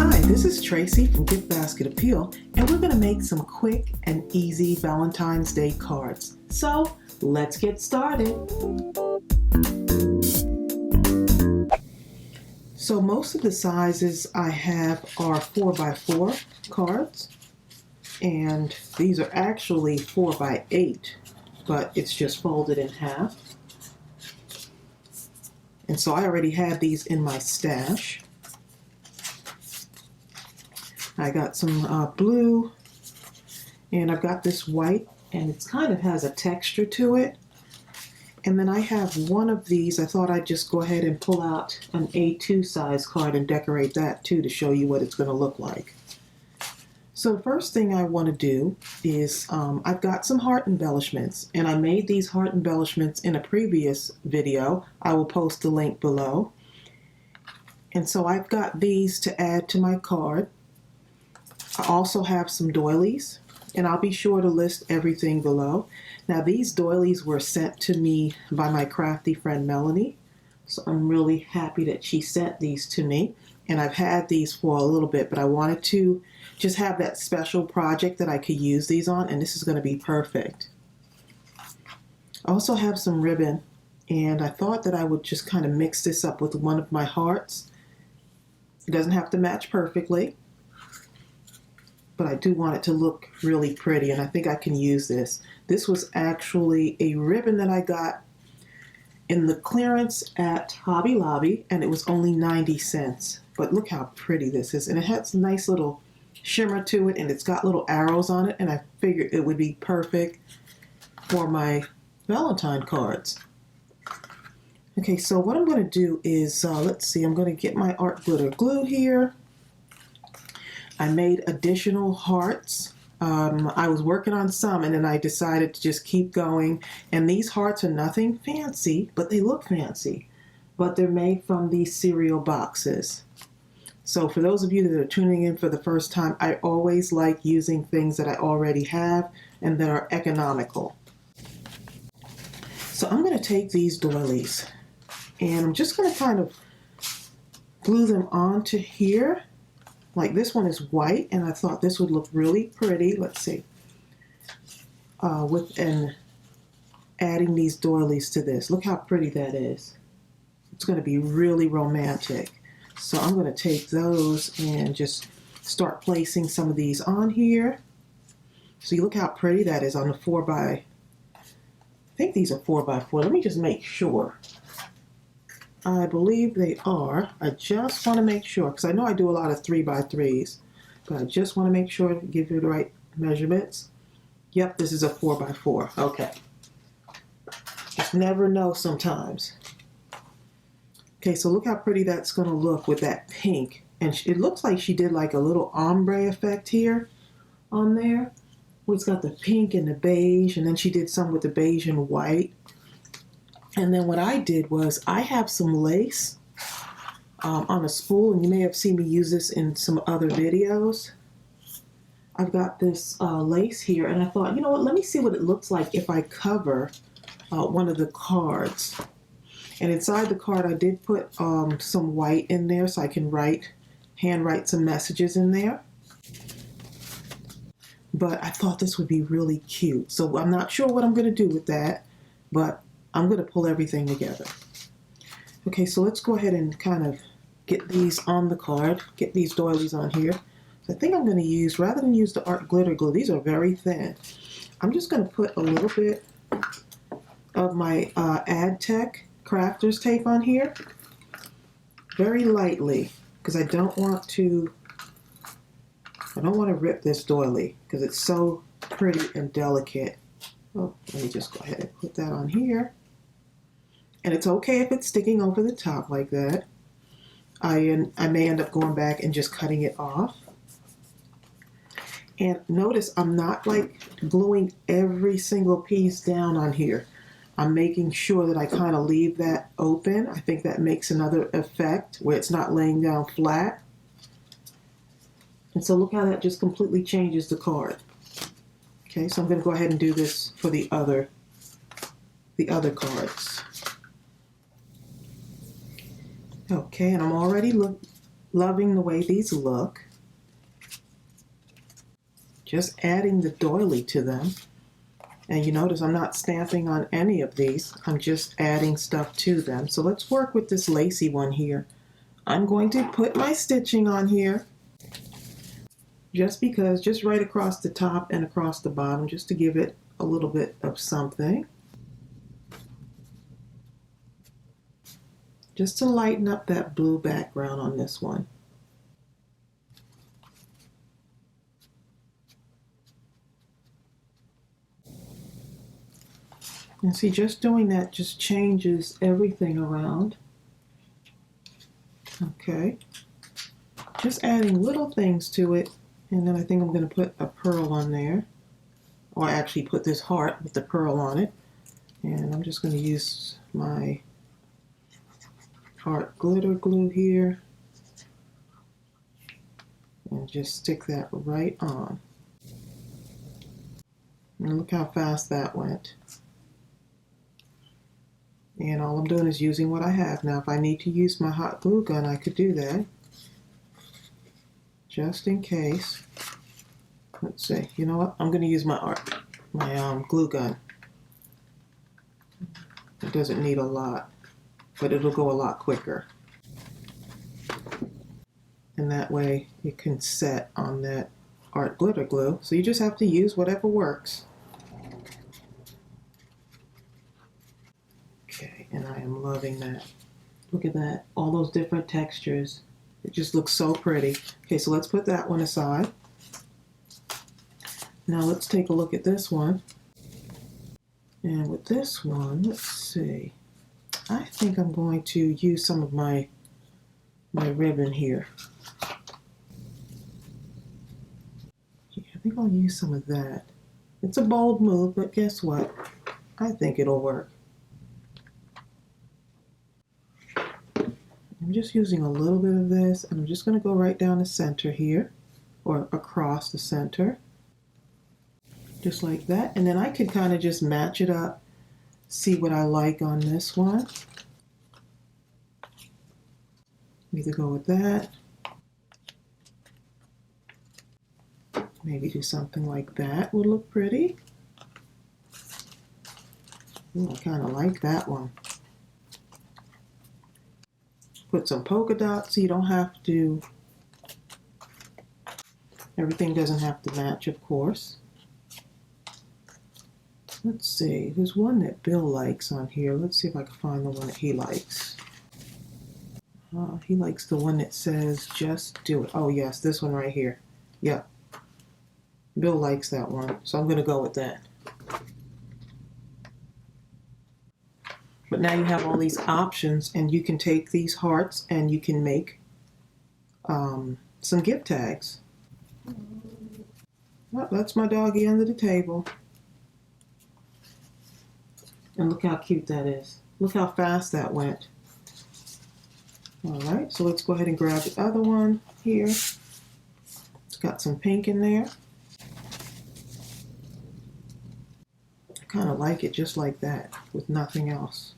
Hi, this is Tracey from GiftBasketAppeal, and we're going to make some quick and easy Valentine's Day cards. So, let's get started. So most of the sizes I have are 4x4 cards, and these are actually 4x8, but it's just folded in half. And so I already had these in my stash. I got some blue, and I've got this white, and it kind of has a texture to it. And then I have one of these. I thought I'd just go ahead and pull out an A2 size card and decorate that too to show you what it's going to look like. So the first thing I want to do is I've got some heart embellishments, and I made these heart embellishments in a previous video. I will post the link below. And so I've got these to add to my card. I also have some doilies, and I'll be sure to list everything below. Now these doilies were sent to me by my crafty friend Melanie, so I'm really happy that she sent these to me. And I've had these for a little bit, but I wanted to just have that special project that I could use these on, and this is going to be perfect. I also have some ribbon, and I thought that I would just kind of mix this up with one of my hearts. It doesn't have to match perfectly, but I do want it to look really pretty, and I think I can use this. This was actually a ribbon that I got in the clearance at Hobby Lobby, and it was only 90 cents. But look how pretty this is, and it has a nice little shimmer to it, and it's got little arrows on it, and I figured it would be perfect for my Valentine cards. Okay, so what I'm going to do is, let's see, I'm going to get my art glitter glue here. I made additional hearts. I was working on some, and then I decided to just keep going. And these hearts are nothing fancy, but they look fancy. But they're made from these cereal boxes. So for those of you that are tuning in for the first time, I always like using things that I already have and that are economical. So I'm going to take these doilies, and I'm just going to kind of glue them onto here. Like this one is white, and I thought this would look really pretty. Let's see. Adding these doilies to this. Look how pretty that is. It's going to be really romantic. So I'm going to take those and just start placing some of these on here. So you look how pretty that is on the 4x. I think these are 4x4. Let me just make sure. I believe they are. I just want to make sure, because I know I do a lot of 3x3s, but I just want to make sure to give you the right measurements. Yep, this is a 4x4. Okay. Just never know sometimes. Okay, so look how pretty that's going to look with that pink. And it looks like she did like a little ombre effect here on there. It's got the pink and the beige, and then she did some with the beige and white. And then what I did was I have some lace on a spool, and you may have seen me use this in some other videos. I've got this lace here, and I thought, you know what, let me see what it looks like if I cover one of the cards. And inside the card I did put some white in there so I can handwrite some messages in there. But I thought this would be really cute. So I'm not sure what I'm going to do with that, but I'm going to pull everything together. Okay, so let's go ahead and kind of get these on the card, get these doilies on here. So I think I'm going to use, rather than use the art glitter glue, these are very thin. I'm just going to put a little bit of my AdTech crafter's tape on here, very lightly, because I don't want to rip this doily because it's so pretty and delicate. Oh, let me just go ahead and put that on here. And it's okay if it's sticking over the top like that. I may end up going back and just cutting it off. And notice I'm not like gluing every single piece down on here. I'm making sure that I kind of leave that open. I think that makes another effect where it's not laying down flat. And so look how that just completely changes the card. Okay, so I'm going to go ahead and do this for the other cards. Okay, and I'm already Loving the way these look. Just adding the doily to them. And you notice I'm not stamping on any of these. I'm just adding stuff to them. So let's work with this lacy one here. I'm going to put my stitching on here. Just because, just right across the top and across the bottom, just to give it a little bit of something. Just to lighten up that blue background on this one. And see, just doing that just changes everything around. Okay. Just adding little things to it. And then I think I'm going to put a pearl on there. Or actually put this heart with the pearl on it. And I'm just going to use my art glitter glue here. And just stick that right on. And look how fast that went. And all I'm doing is using what I have. Now if I need to use my hot glue gun, I could do that. Just in case. Let's see, you know what? I'm going to use my glue gun. It doesn't need a lot, but it'll go a lot quicker. And that way it can set on that art glitter glue. So you just have to use whatever works. Okay, and I am loving that. Look at that, all those different textures. It just looks so pretty. Okay, so let's put that one aside. Now let's take a look at this one. And with this one, let's see. I think I'm going to use some of my ribbon here. Yeah, I think I'll use some of that. It's a bold move, but guess what? I think it'll work. I'm just using a little bit of this, and I'm just going to go right down the center here, or across the center, just like that. And then I could kind of just match it up, see what I like on this one. Either go with that, maybe do something like that would look pretty. Ooh, I kind of like that one. Put some polka dots so you don't have to, everything doesn't have to match, of course. Let's see, there's one that Bill likes on here. Let's see if I can find the one that he likes. He likes the one that says, just do it. Oh yes, this one right here. Yep. Bill likes that one, so I'm going to go with that. But now you have all these options, and you can take these hearts and you can make some gift tags. Oh, that's my doggy under the table. And look how cute that is. Look how fast that went. All right, so let's go ahead and grab the other one here. It's got some pink in there. I kind of like it just like that, with nothing else.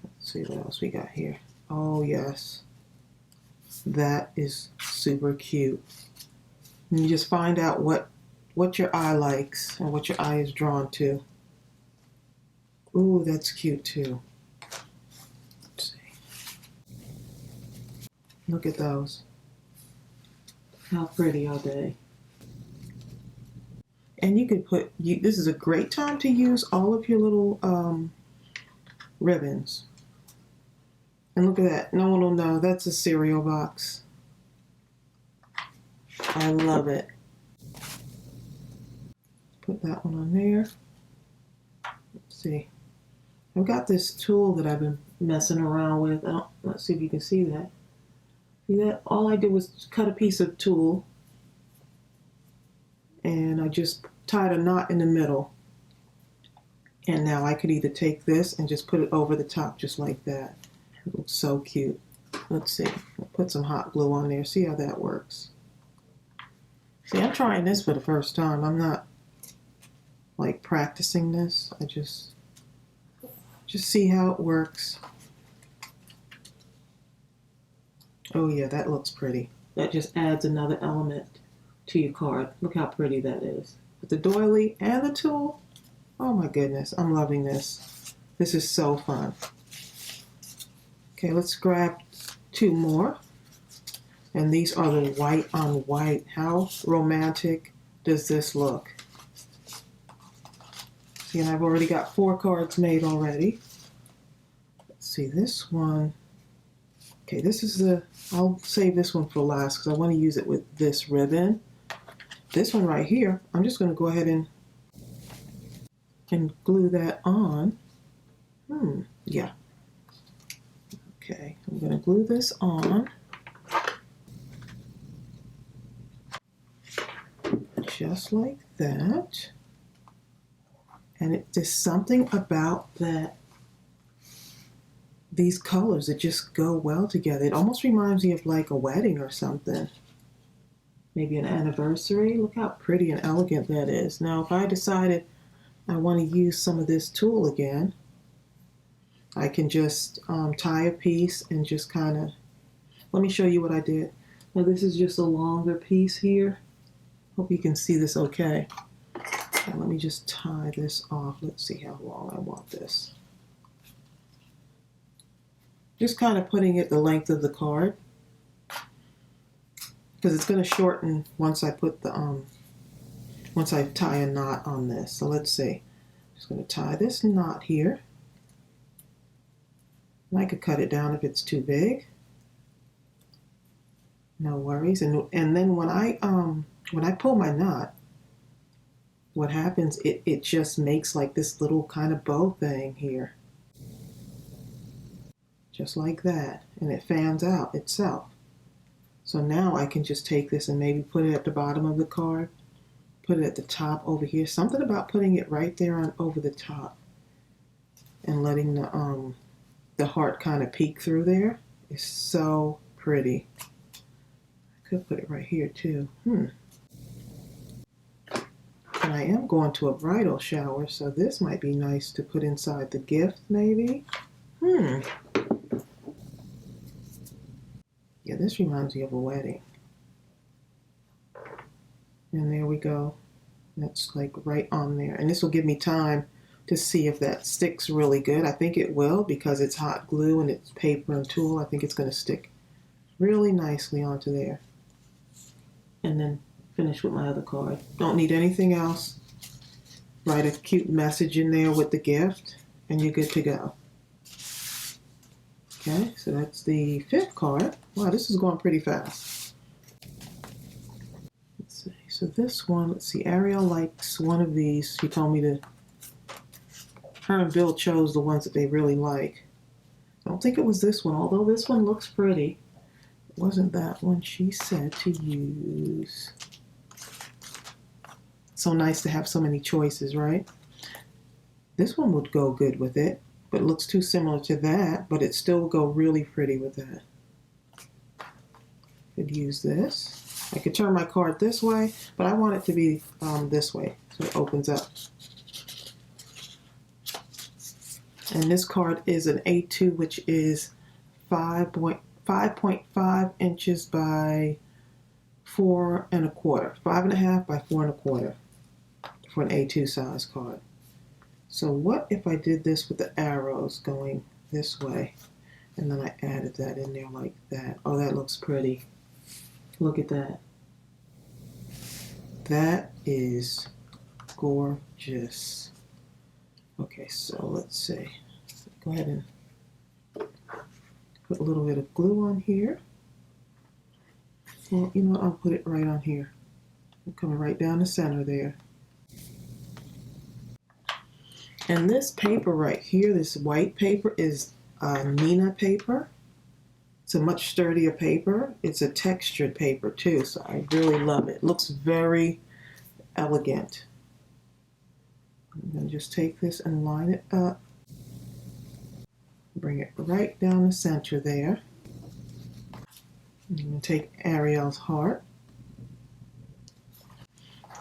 Let's see what else we got here. Oh yes, that is super cute. And you just find out what your eye likes and what your eye is drawn to. Ooh, that's cute too. Let's see. Look at those. How pretty are they? And you could put, this is a great time to use all of your little ribbons. And look at that. No one will know. That's a cereal box. I love it. Put that one on there. Let's see. I've got this tool that I've been messing around with. Let's see if you can see that. See that? All I did was cut a piece of tulle, and I just tied a knot in the middle. And now I could either take this and just put it over the top just like that. It looks so cute. Let's see. I'll put some hot glue on there. See how that works. See, I'm trying this for the first time. I'm not like practicing this. I just see how it works. Oh yeah, that looks pretty. That just adds another element to your card. Look how pretty that is. With the doily and the tulle, oh my goodness, I'm loving this. This is so fun. Okay, let's grab two more. And these are the white on white. How romantic does this look? See, and I've already got 4 cards made already. Let's see, this one. Okay, this is I'll save this one for last because I want to use it with this ribbon. This one right here, I'm just going to go ahead and glue that on. Yeah. Okay, I'm going to glue this on. Just like that. And there's something about that, these colors that just go well together. It almost reminds me of like a wedding or something. Maybe an anniversary. Look how pretty and elegant that is. Now, if I decided I want to use some of this tulle again, I can just tie a piece and just kind of, let me show you what I did. Now, this is just a longer piece here. Hope you can see this okay. And let me just tie this off. Let's see how long I want this. Just kind of putting it the length of the card, because it's going to shorten once I put the once I tie a knot on this. So let's see. I'm just going to tie this knot here. And I could cut it down if it's too big. No worries. And then when I pull my knot, what happens, it just makes like this little kind of bow thing here. Just like that. And it fans out itself. So now I can just take this and maybe put it at the bottom of the card. Put it at the top over here. Something about putting it right there on over the top. And letting the heart kind of peek through there is so pretty. I could put it right here too. And I am going to a bridal shower, so this might be nice to put inside the gift, maybe. Yeah, this reminds me of a wedding. And there we go. That's like right on there. And this will give me time to see if that sticks really good. I think it will, because it's hot glue and it's paper and tulle. I think it's going to stick really nicely onto there. And then finish with my other card. Don't need anything else. Write a cute message in there with the gift, and you're good to go. Okay, so that's the 5th card. Wow, this is going pretty fast. Let's see. So this one, let's see. Ariel likes one of these. She told me her and Bill chose the ones that they really like. I don't think it was this one, although this one looks pretty. It wasn't that one she said to use. So nice to have so many choices, right? This one would go good with it, but it looks too similar to that, but it still would go really pretty with that. Could use this. I could turn my card this way, but I want it to be this way, so it opens up. And this card is an A2, which is 5.5 inches by 4 1/4. 5.5 by 4 1/4 for an A2 size card. So what if I did this with the arrows going this way, and then I added that in there like that? Oh, that looks pretty. Look at that. That is gorgeous. Okay, so let's see. Go ahead and put a little bit of glue on here. Well, you know what? I'll put it right on here. I'm coming right down the center there. And this paper right here, this white paper, is Nina paper. It's a much sturdier paper. It's a textured paper too, so I really love it. It looks very elegant. I'm going to just take this and line it up. Bring it right down the center there. I'm going to take Ariel's heart.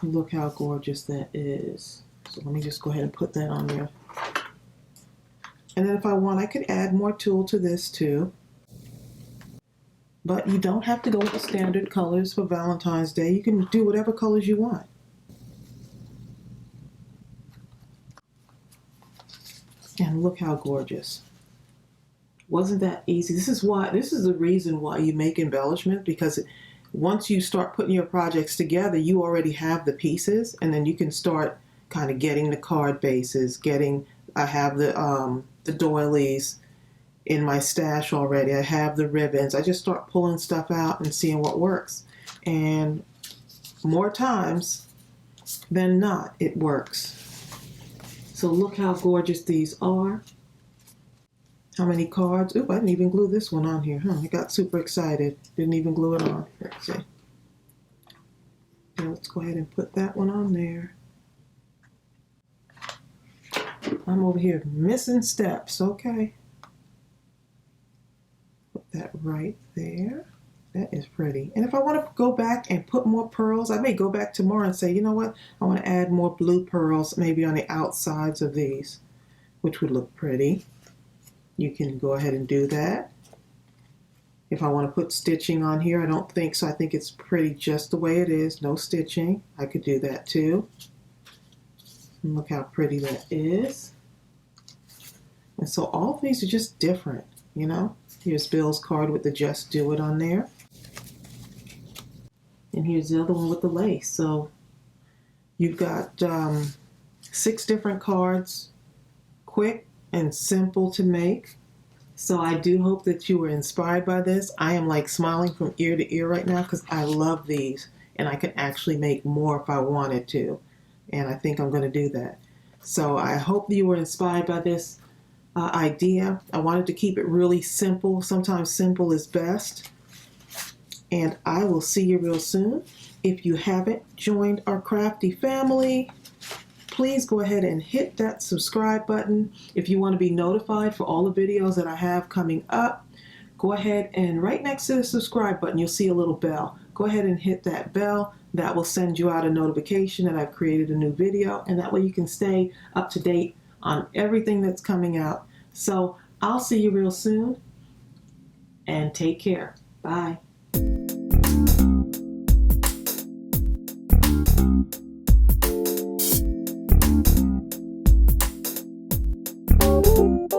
Look how gorgeous that is. So let me just go ahead and put that on there. And then if I want, I could add more tulle to this too. But you don't have to go with the standard colors for Valentine's Day. You can do whatever colors you want. And look how gorgeous. Wasn't that easy? This is the reason why you make embellishments, because once you start putting your projects together, you already have the pieces, and then you can start kind of getting the card bases, I have the doilies in my stash already. I have the ribbons. I just start pulling stuff out and seeing what works. And more times than not, it works. So look how gorgeous these are. How many cards? Oop, I didn't even glue this one on here, I got super excited. Didn't even glue it on. Let's see. Now let's go ahead and put that one on there. I'm over here missing steps, okay. Put that right there. That is pretty. And if I want to go back and put more pearls, I may go back tomorrow and say, you know what, I want to add more blue pearls maybe on the outsides of these, which would look pretty. You can go ahead and do that. If I want to put stitching on here, I don't think so. I think it's pretty just the way it is, no stitching. I could do that too. And look how pretty that is. And so all of these are just different, you know. Here's Bill's card with the Just Do It on there. And here's the other one with the lace. So you've got 6 different cards, quick and simple to make. So I do hope that you were inspired by this. I am like smiling from ear to ear right now because I love these, and I can actually make more if I wanted to. And I think I'm going to do that. So I hope you were inspired by this idea. I wanted to keep it really simple. Sometimes simple is best. And I will see you real soon. If you haven't joined our crafty family, please go ahead and hit that subscribe button. If you want to be notified for all the videos that I have coming up, go ahead and right next to the subscribe button, you'll see a little bell. Go ahead and hit that bell. That will send you out a notification that I've created a new video, and that way you can stay up to date on everything that's coming out. So I'll see you real soon, and take care. Bye. Thank you.